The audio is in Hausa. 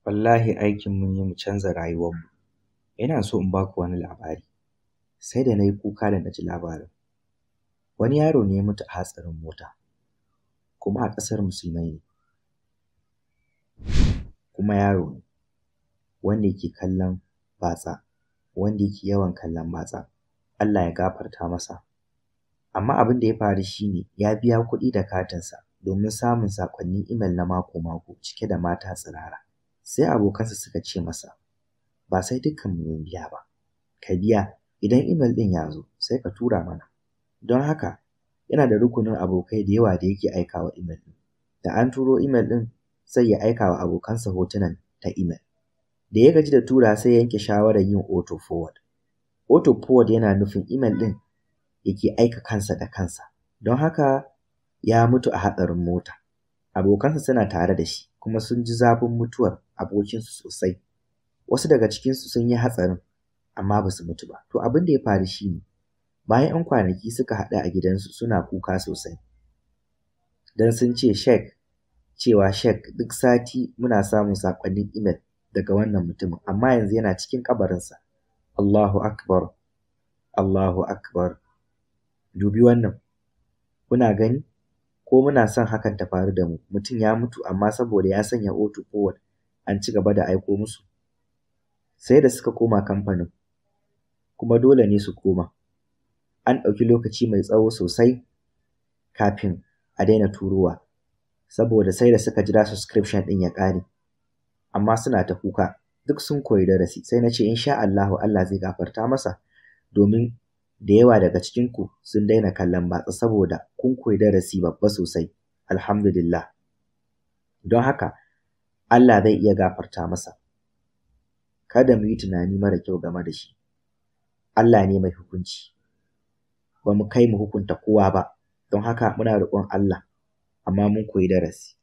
Wallahi aikin mun yi mu canza rayuwarmu. Ina so in baku wani labari. Sai da na yi kuka da na ji labarin. Wani yaro ne ya mutu a hatsarin mota, kuma a ƙasar musulmai ne. Kuma yaro ne wanda yake kallon batsa, wanda yake yawan kallon batsa. Allah ya gafarta masa. Amma abin da ya faru shi ne ya biya kuɗi da katinsa domin samun saƙonnin imel na mako-mako cike da mata tsirara. Sai abokansa suka ce masa, ba sai dukkanmu mun biya ba, ka biya idan imel ɗin ya zo sai ka tura mana. Don haka yana da rukunin abokai da yawa da yake aika wa imel ɗin. Da an turo imel ɗin sai ya aika wa abokansa hotunan ta imel. Da ya gaji da tura sai ya yanke shawarar yin auto forward. Auto forward yana nufin imel ɗin yake aika kansa da kansa. Don haka ya mutu a hatsarin mota. Abokansa suna tare da shi kuma sun ji zafin mutuwar abokinsu sosai. Wasu daga cikinsu sun yi hatsarin amma ba su mutu ba. To abin da ya faru shi ne, bayan 'yan kwanaki suka haɗu a gidansu suna kuka sosai. Don sun ce Sheikh duk sati muna samun saƙonnin imel daga wannan mutumin amma yanzu yana cikin kabarinsa. Allahu akbar, Allahu akbar. Dubi wannan, kuna gani? Ko muna son hakan ta faru da mu, mutum ya mutu amma saboda ya sanya auto forward an ci gaba da aiko musu. Sai da suka koma kamfanin, kuma dole ne su koma. An ɗauki lokaci mai tsawo sosai kafin a daina turowa, saboda sai da suka jira subscription ɗin ya ƙare. Amma suna ta kuka, duk sun koyi darasi. Sai na ce insha Allahu Allah zai gafarta masa, domin da yawa daga cikinku sun daina kallon batsa saboda kun koyi darasi babba sosai. Alhamdulillah. Don haka Allah zai iya gafarta masa. Kada mu yi tunani mara kyau game da shi. Allah ne mai hukunci. Ba mu kai mu hukunta kowa ba. Don haka muna roƙon Allah, amma mun koyi darasi.